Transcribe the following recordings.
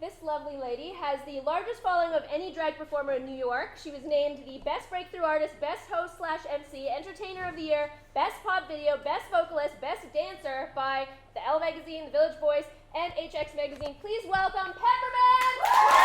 this lovely lady has the largest following of any drag performer in New York. She was named the Best Breakthrough Artist, Best Host/MC, Entertainer of the Year, Best Pop Video, Best Vocalist, Best Dancer by the Elle Magazine, The Village Voice, and HX Magazine. Please welcome Peppermint!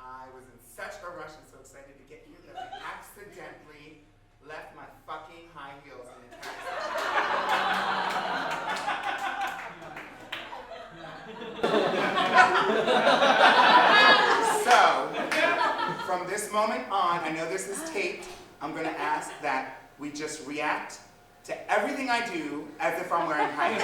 I was in such a rush and so excited to get here that I accidentally left my fucking high heels in a taxi. So, from this moment on, I know this is taped, I'm going to ask that we just react to everything I do as if I'm wearing high heels.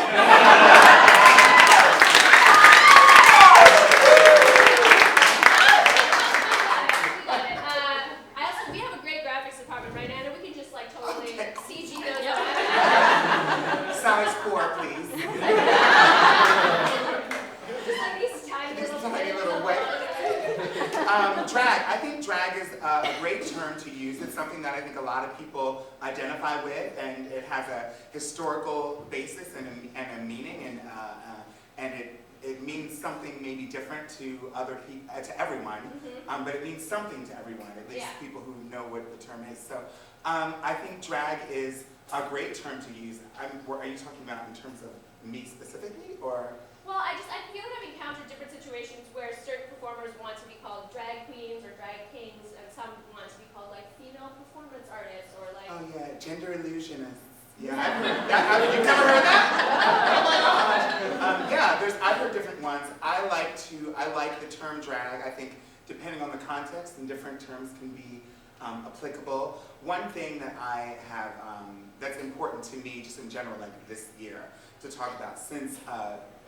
Size 4, please. These tiny little way. Drag. I think drag is a great term to use. It's something that I think a lot of people identify with, and it has a historical basis and a meaning, and it means something maybe different to other people, to everyone. But it means something to everyone, at least people who know what the term is. So I think drag is a great term to use. Are you talking about in terms of me specifically, or? Well, I feel that I've encountered different situations where certain performers want to be called drag queens or drag kings, and some want to be called like female performance artists or like. Oh yeah, gender illusionists. Yeah, I've heard that. You've never heard that? Oh my God. Yeah, I've heard different ones. I like the term drag. I think depending on the context, and different terms can be applicable. One thing that I have that's important to me, just in general, like this year, to talk about, since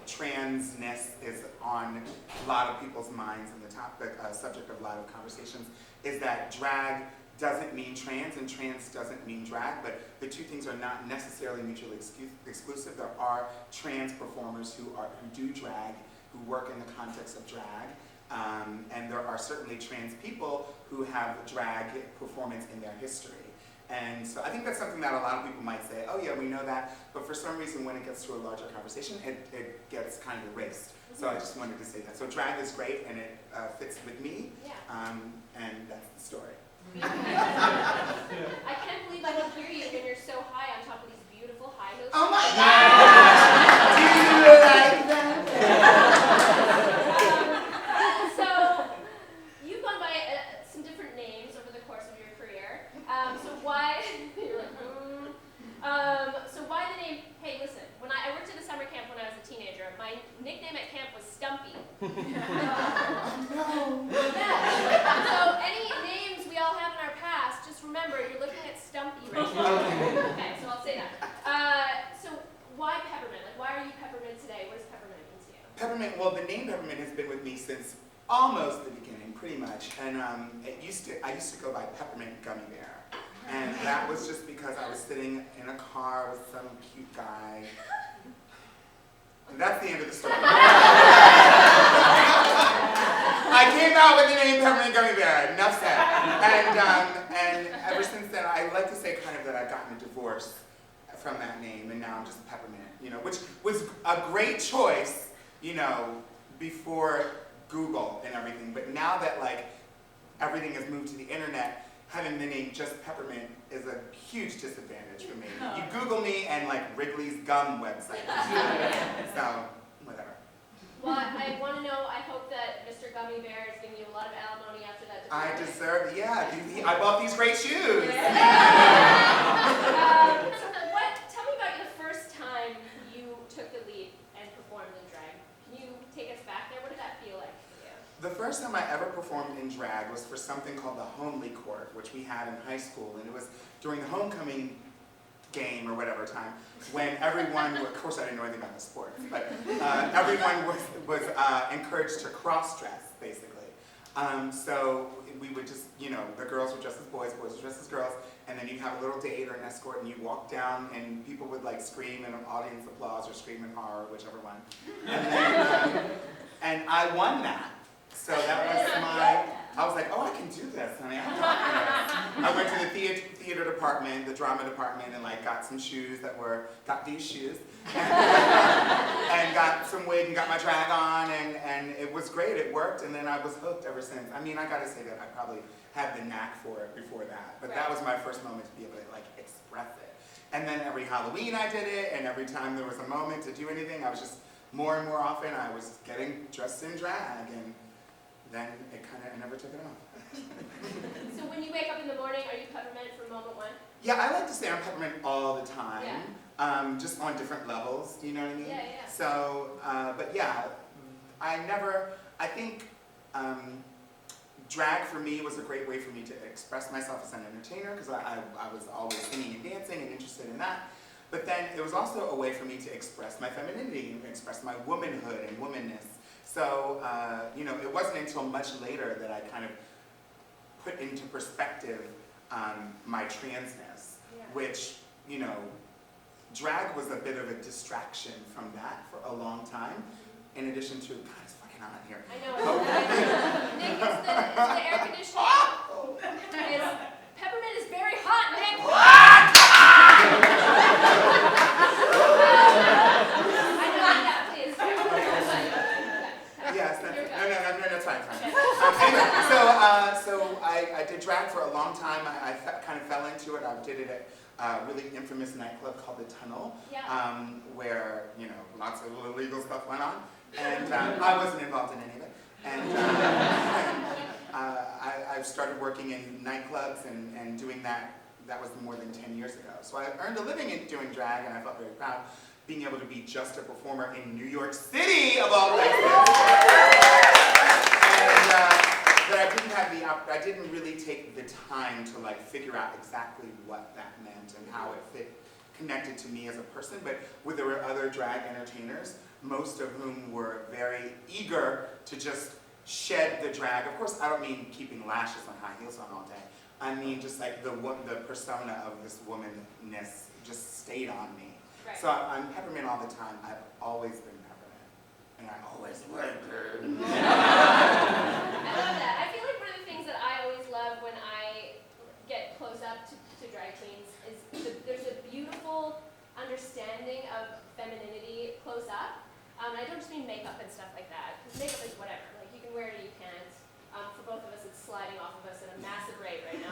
transness is on a lot of people's minds and the topic, subject of a lot of conversations, is that drag doesn't mean trans and trans doesn't mean drag, but the two things are not necessarily mutually exclusive. There are trans performers who do drag, who work in the context of drag, and there are certainly trans people who have drag performance in their history. And so I think that's something that a lot of people might say, oh yeah, we know that, but for some reason when it gets to a larger conversation, it gets kind of erased. So I just wanted to say that. So drag is great, and it fits with me, and that's the story. I can't believe I don't hear you when you're so high on top of these beautiful high heels. Oh my God! Do you like that? So, you've gone by some different names over the course of your career. So why, you're like, so why the name, hey listen, when I worked at a summer camp when I was a teenager, my nickname at camp was Stumpy. So any names we all have in our past, just remember, you're looking at Stumpy right now. Okay, so I'll say that. So why Peppermint? Like, why are you Peppermint today? What does Peppermint mean to you? Peppermint, well, the name Peppermint has been with me since almost the beginning, pretty much. And I used to go by Peppermint Gummy Bear. And that was just because I was sitting in a car with some cute guy. And that's the end of the story. I came out with the name Peppermint Gummy Bear, enough said. And ever since then, I like to say kind of that I've gotten a divorce from that name, and now I'm just Peppermint, which was a great choice, before Google and everything. But now that everything has moved to the internet, having the name just Peppermint is a huge disadvantage for me. You Google me and Wrigley's gum website. So, whatever. Well, I want to know, I hope that Mr. Mr. Gummy Bear is giving you a lot of alimony after that I divorce. deserve, yeah. I bought these great shoes. Tell me about the first time you took the lead and performed in drag. Can you take us back there? What did that feel like for you? The first time I ever performed in drag was for something called the Homely Court, which we had in high school, and it was during the homecoming game or whatever time, when everyone, of course I didn't know anything about the sport, but everyone was encouraged to cross-dress, basically. So we would just, you know, the girls would dress as boys, boys would dress as girls, and then you'd have a little date or an escort, and you'd walk down, and people would like scream in audience applause or scream in horror, whichever one. And then, and I won that. So that was I was like, oh, I can do this, honey. I went to the theater department, the drama department, and like got some shoes got these shoes, and got some wig and got my drag on, and it was great, it worked, and then I was hooked ever since. I mean, I gotta say that I probably had the knack for it before that, but that was my first moment to be able to like express it. And then every Halloween I did it, and every time there was a moment to do anything, I was just, more and more often, I was getting dressed in drag, and then I never took it off. So when you wake up in the morning, are you Peppermint from moment one? Yeah, I like to say I'm Peppermint all the time, just on different levels, you know what I mean? Yeah, yeah. So, but yeah, I think drag for me was a great way for me to express myself as an entertainer, because I was always singing and dancing and interested in that. But then it was also a way for me to express my femininity and express my womanhood and womanness. So, you know, it wasn't until much later that I kind of put into perspective my transness, which, you know, drag was a bit of a distraction from that for a long time, in addition to, God, it's fucking hot here. I know, Nick, it's the air conditioning. Peppermint is very hot, Nick! I know, yeah, please. Yes, that's fine. Okay. Anyway, so I did drag for a long time. I kind of fell into it. I did it at a really infamous nightclub called The Tunnel, where, you know, lots of illegal stuff went on. And I wasn't involved in any of it. And I started working in nightclubs and doing that. That was more than 10 years ago. So I earned a living in doing drag, and I felt very proud being able to be just a performer in New York City, of all places. But I didn't really take the time to like figure out exactly what that meant and how it connected to me as a person. But there were other drag entertainers, most of whom were very eager to just shed the drag. Of course, I don't mean keeping lashes on high heels on all day. I mean just like the persona of this womanness just stayed on me. Right. So I'm Peppermint all the time. I've always been Peppermint, and I always will be. I love that. I feel like one of the things that I always love when I get close up to drag queens is there's a beautiful understanding of femininity close up. I don't just mean makeup and stuff like that, because makeup is whatever. Like, you can wear it or you can't. For both of us, it's sliding off of us at a massive rate right now.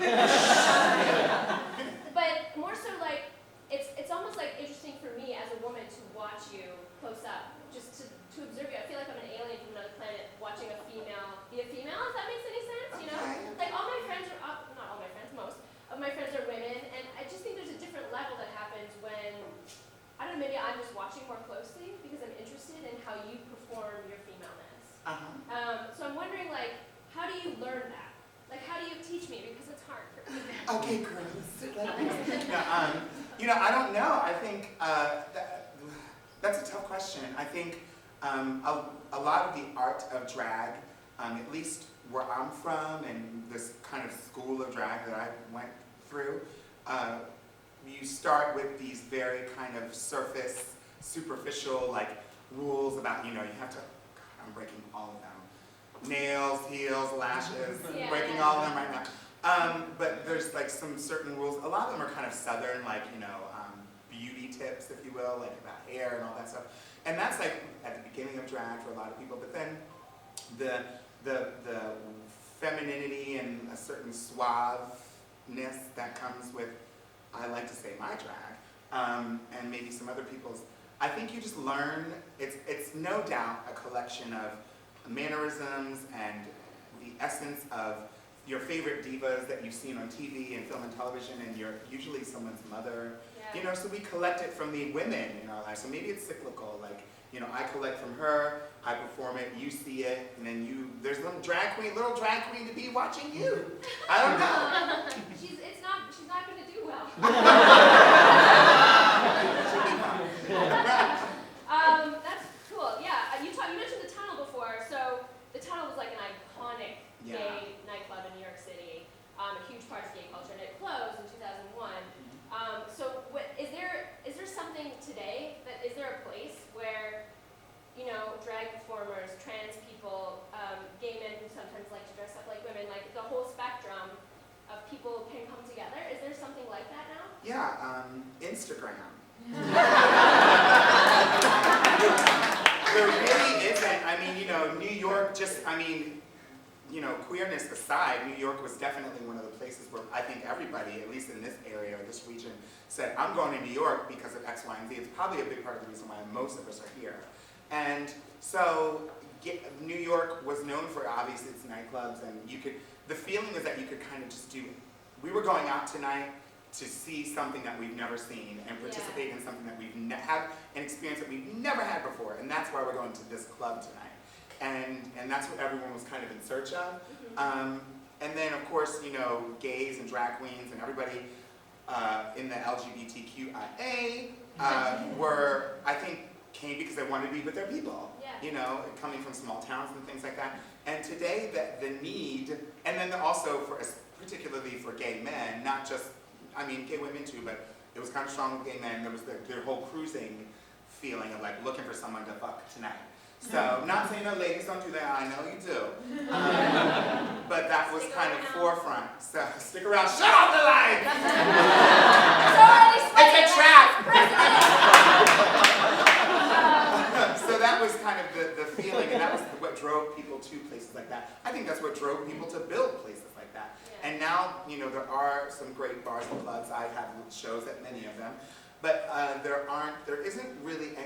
But more so, like, it's almost like interesting for me as a woman to watch you close up, just to observe you. I feel like I'm an alien from another planet watching a female be a female, if that makes any sense, you know? Like, all my friends are, not all my friends, most of my friends are women, and I just think there's a different level that happens when, I don't know, maybe I'm just watching more closely because I'm interested in how you perform your femaleness. So I'm wondering, like, how do you learn that? Like, how do you teach me? Because it's hard for me. Okay, girls. No, you know, I don't know. I think that's a tough question. I think a lot of the art of drag, at least where I'm from and this kind of school of drag that I went through, you start with these very kind of surface, superficial, like, rules about, you know, you have to, God, I'm breaking all of them. Nails, heels, lashes, breaking all of them right now. But there's like some certain rules. A lot of them are kind of southern, like, you know, beauty tips, if you will, like about hair and all that stuff. And that's like at the beginning of drag for a lot of people. But then the femininity and a certain suaveness that comes with, I like to say, my drag, and maybe some other people's. I think you just learn. It's no doubt a collection of mannerisms and the essence of your favorite divas that you've seen on TV and film and television, and you're usually someone's mother. Yeah. You know, so we collect it from the women in our lives. So maybe it's cyclical, like, you know, I collect from her, I perform it, you see it, and then there's a little drag queen to be watching you. I don't know. She's not going to do well. That's cool. Yeah, you mentioned the Tunnel before. So the Tunnel was like an iconic gay nightclub in New York City, a huge part of gay culture, and it closed in 2001. So is there something today is there a place where, you know, drag performers, trans people, gay men who sometimes like to dress up like women, like the whole spectrum of people can come together? Is there something like that now? Yeah, Instagram. There really isn't. I mean, you know, New York you know, queerness aside, New York was definitely one of the places where I think everybody, at least in this area or this region, said, I'm going to New York because of X, Y, and Z. It's probably a big part of the reason why most of us are here. And so New York was known for, obviously, its nightclubs, and the feeling was that you could kind of just we were going out tonight to see something that we've never seen and participate in something that we've have an experience that we've never had before, and that's why we're going to this club tonight. And that's what everyone was kind of in search of. And then, of course, you know, gays and drag queens and everybody in the LGBTQIA I think, came because they wanted to be with their people. You know, coming from small towns and things like that. And today, the need, and then also particularly for gay men, not just, I mean, gay women too, but it was kind of strong with gay men. There was their whole cruising feeling of like looking for someone to fuck tonight. So, not saying no, ladies don't do that, I know you do. But that was kind of forefront. So, stick around, shut off the lights! It's a trap! So that was kind of the feeling, and that was what drove people to places like that. I think that's what drove people to build places like that. And now, you know, there are some great bars and clubs. I have shows at many of them. But there isn't really,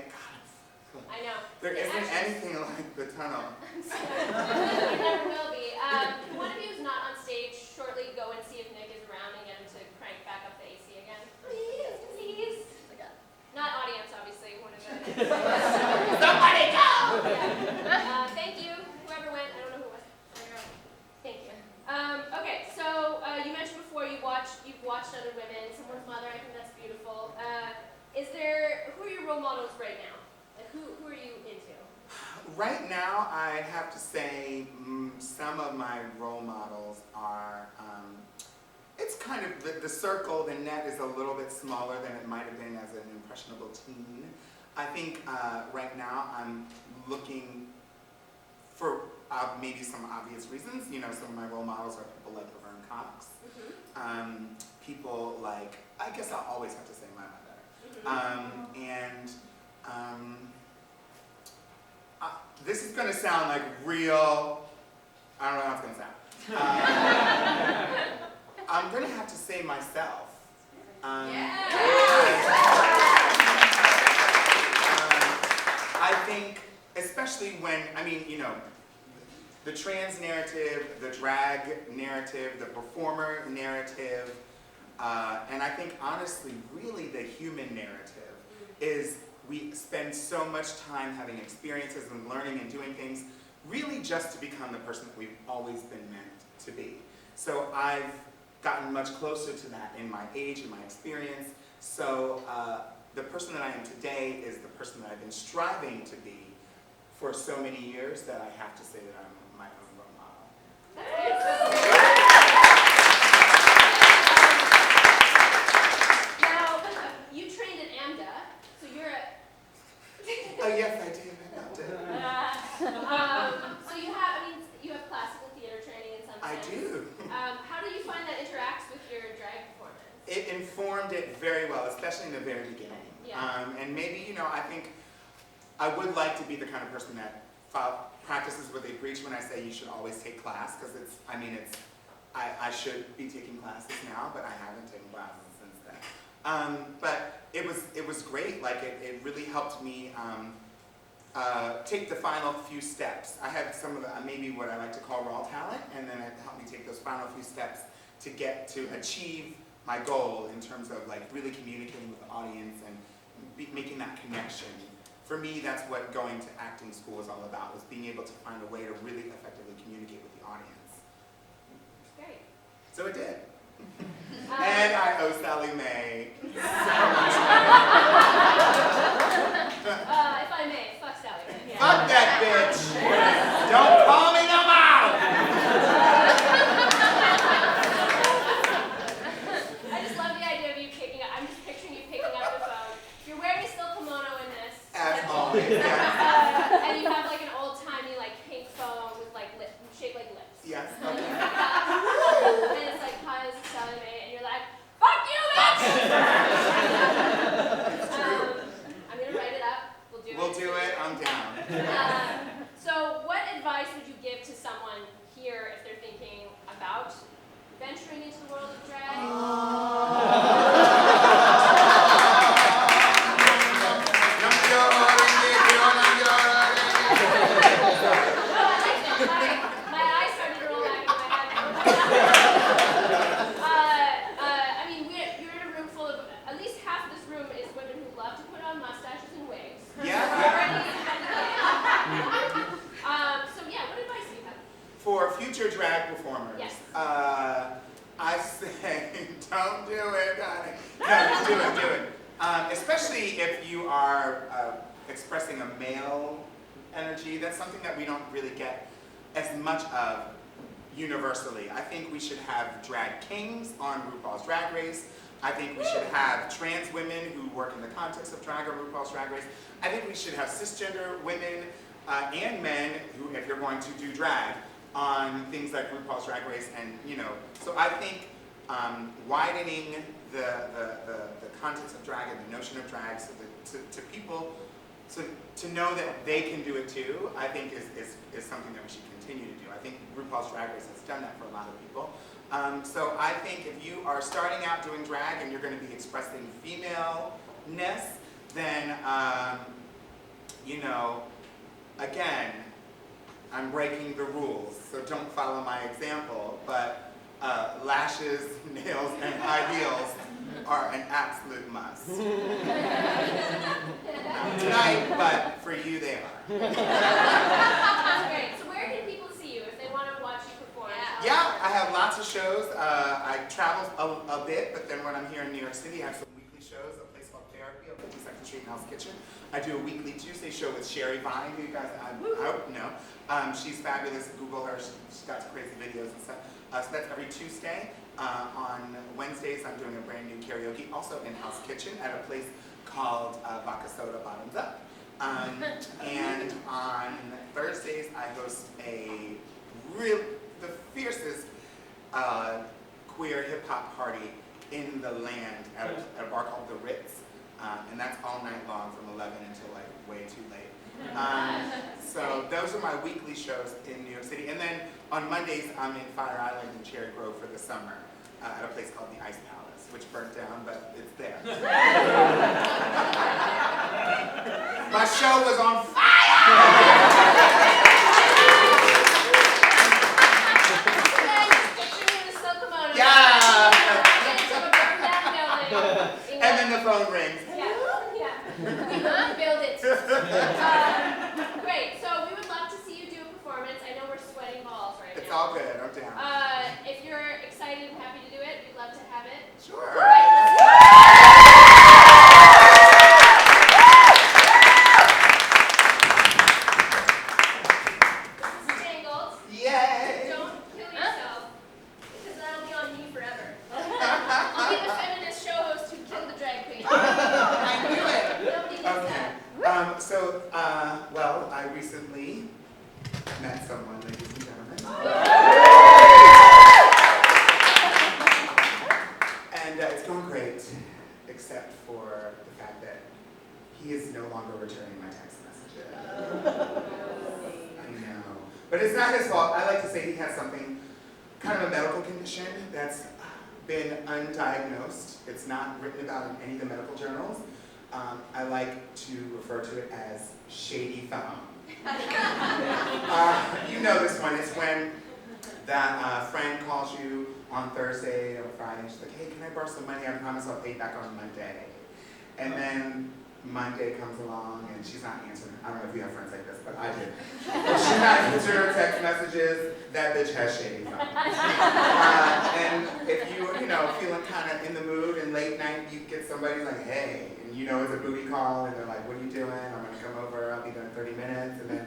I know. There isn't anything like the Tunnel. There never will be. Can one of you who's not on stage shortly go and see if Nick is around and get him to crank back up the AC again? Please, please. Not audience, obviously. One of the. Somebody go! Yeah. Thank you. Whoever went, I don't know who it was. Thank you. Okay, so you mentioned before you've watched other women, someone's mother. I think that's beautiful. Who are your role models right now? Who are you into? Right now, I'd have to say some of my role models are, it's kind of, the circle, the net is a little bit smaller than it might have been as an impressionable teen. I think right now I'm looking for maybe some obvious reasons. You know, some of my role models are people like Laverne Cox. People like, I guess I'll always have to say my mother. This is going to sound like real, I don't know how it's going to sound. I'm going to have to say myself. I think, especially when, I mean, you know, the trans narrative, the drag narrative, the performer narrative, and I think honestly, really the human narrative is we spend so much time having experiences and learning and doing things really just to become the person that we've always been meant to be. So I've gotten much closer to that in my age and my experience. So the person that I am today is the person that I've been striving to be for so many years that I have to say that I'm my own role model. Oh yes, I did. So you have classical theater training in some sense. I do. How do you find that interacts with your drag performance? It informed it very well, especially in the very beginning. And maybe, you know, I think I would like to be the kind of person that practices what they preach when I say you should always take class, because I should be taking classes now, but I haven't taken classes since then. But it was great. Like it really helped me take the final few steps. I had some of the, maybe what I like to call raw talent, and then it helped me take those final few steps to get to achieve my goal in terms of like really communicating with the audience and making that connection. For me, that's what going to acting school is all about, was being able to find a way to really effectively communicate with the audience. Great. So it did. And I owe Sally Mae so much. If I may, fuck Sally Mae. Yeah. Fuck that bitch! Don't call me no more! I just love the idea of you picking up. I'm just picturing you picking up the phone. You're wearing a silk kimono in this. As always, yes. And you have like an old-timey like pink phone with like shaped like lips. Yes, okay. And it's like, hi, this is Sally Mae, and you're like, fuck you, bitch! I'm gonna write it up. We'll do it, I'm down. So what advice would you give to someone here if they're thinking about venturing into the world of drag? My eyes started to roll back in my head. I mean, you're in a room full of, at least half of this room is women who love to put on mustaches and wigs. Yeah. So yeah, what advice do you have? For future drag performers, Yes. I say, don't do it, honey. No, do it. Especially if you are expressing a male energy. That's something that we don't really get as much of universally. I think we should have drag kings on RuPaul's Drag Race. I think we should have trans women who work in the context of drag or RuPaul's Drag Race. I think we should have cisgender women and men who, if you're going to do drag, on things like RuPaul's Drag Race, and so I think widening the context of drag and the notion of drag so that to people, so to know that they can do it too, I think is something that we should continue to do. I think RuPaul's Drag Race has done that for a lot of people. So I think if you are starting out doing drag and you're going to be expressing femaleness, then again, I'm breaking the rules, so don't follow my example, but lashes, nails, and high heels are an absolute must. Not tonight, but for you they are. That's great. So where can people see you if they want to watch you perform? Yeah, I have lots of shows. I travel a bit, but then when I'm here in New York City, I have some weekly shows, a place called Therapy on 52nd Street in Hell's Kitchen. I do a weekly Tuesday show with Sherry Vine, who you guys I hope know. She's fabulous. Google her. She's got some crazy videos and stuff. So that's every Tuesday. On Wednesdays, I'm doing a brand new karaoke, also in Hell's Kitchen, at a place called Vodka Soda Bottoms Up. And on Thursdays, I host the fiercest queer hip hop party in the land at a bar called The Ritz. And that's all night long from 11 until like way too late. So those are my weekly shows in New York City. And then on Mondays, I'm in Fire Island and Cherry Grove for the summer at a place called the Ice Palace, which burnt down, but it's there. My show was on fire! Yeah! And then the phone rings. Yeah. We will build it. Great. So we would love to see you do a performance. I know we're sweating balls right now. It's all good. I'm down. If you're excited and happy to do it, we'd love to have it. Sure. This is Tangled. Yay! Don't kill yourself, because that'll be on me forever. I'll be the feminist show host who killed the drag queen. I knew it! Nobody gets that. Well, I recently met someone, ladies and gentlemen. And it's going great, except for the fact that he is no longer returning my text messages. I know. But it's not his fault. I like to say he has something, kind of a medical condition that's been undiagnosed. It's not written about in any of the medical journals. I like to refer to it as Shady Thumb. You know this one. It's when that friend calls you on Thursday or Friday, and she's like, hey, can I borrow some money? I promise I'll pay it back on Monday. And then Monday comes along and she's not answering. I don't know if you have friends like this, but I do. If she's not answering her text messages, that bitch has shady thumb. And if you're, feeling kind of in the mood and late night, you get somebody like, hey, and it's a booty call, and they're like, what are you doing? I'm gonna come over, I'll be done in 30 minutes, and then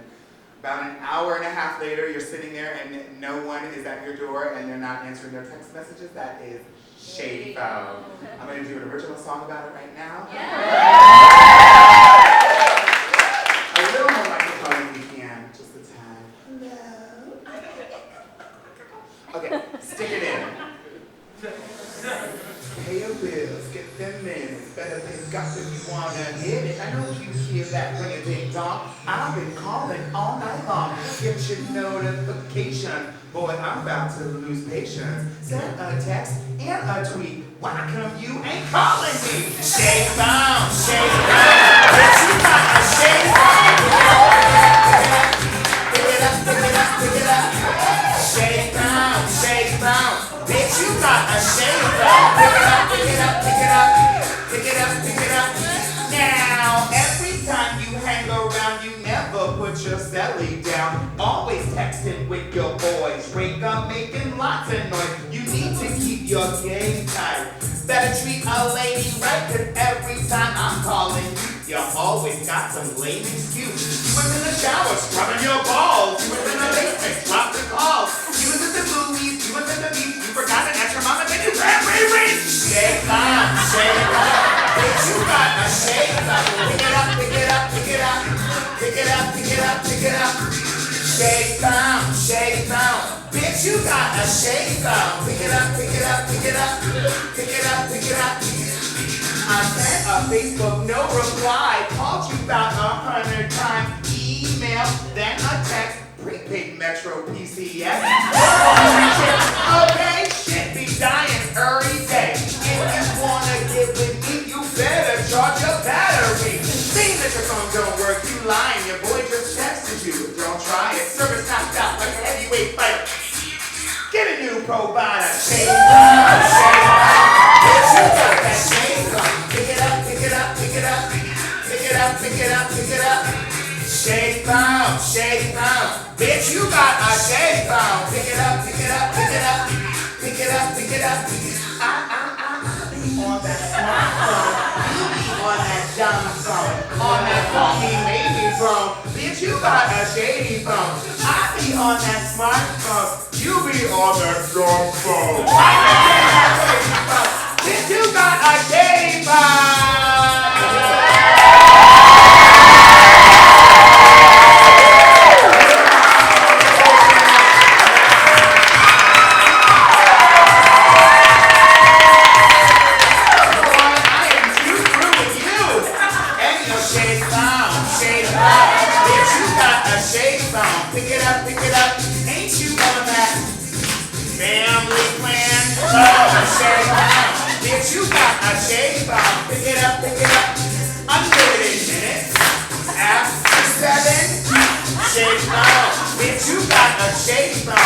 about an hour and a half later, you're sitting there and no one is at your door and they're not answering their text messages. That is Shady Thumb. I'm going to do an original song about it right now. A little more microphone if you can, just a tad. Hello. Okay, stick it in. Pay your bills, get them minutes. Better pick up if you want to hit it. I know you hear that ring a ding dong. I've been calling all night long. Get your notification. Boy, I'm about to lose patience. Send a text and a tweet. Why come you ain't calling me? Shady Thumb, Shady Thumb. Bitch, you got a shady thumb. Pick it up, pick it up, pick it up. Shady Thumb, Shady Thumb. Bitch, you got a shady thumb. Pick it up, pick it up, pick it up. Pick it up, pick it up. Now, every time you hang around, you never put your celly down. Always texting with your boys. Break up, making lots of noise. You need to keep your game tight. Better treat a lady right, cause every time I'm calling you always got some lame excuse. You was in the shower, scrubbing your balls. You was in the basement, dropped the calls. You was at the movies, you was at the beach. You forgot to ask your mama, then you ran, Shake Thumb, Shake Thumb. Bitch, you got a shake thumb. Pick it up, pick it up, pick it up. Pick it up, pick it up, pick it up. Shake Thumb, Shake Thumb. Bitch, you got a shake thumb. Pick it up, pick it up, pick it up. Pick it up, pick it up. I sent a Facebook no reply. Called you about 100 times. Email, then a text. Prepaid Metro PCS. Okay, shit be dying every day. If you wanna get with me, you better charge your battery. Seeing that your phone don't work, you lying. Your boy just texted you. Don't try it. Service knocked out like a heavyweight fighter. Get a new provider. Shake Thumb, Shake Thumb. Bitch, you got that shake thumb. Pick it up, pick it up, pick it up. Pick it up, pick it up, pick it up. Shake Thumb, Shake Thumb. Bitch, you got a shake thumb. Pick it up, pick it up, pick it up. Pick it up, pick it up. I be on that smartphone. You be on that dumb phone. On that phone, he made me phone. Bitch, you got a shady phone. I be on that smartphone. You be on that dumb phone. Bitch, you got a shady phone. Pick it up, pick it up. Ain't you on that family plan? Shake Thumb. Bitch, you got a shake thumb. Pick it up, pick it up. Unlimited minutes. After 7. Shake Thumb. Bitch, you got a shake thumb.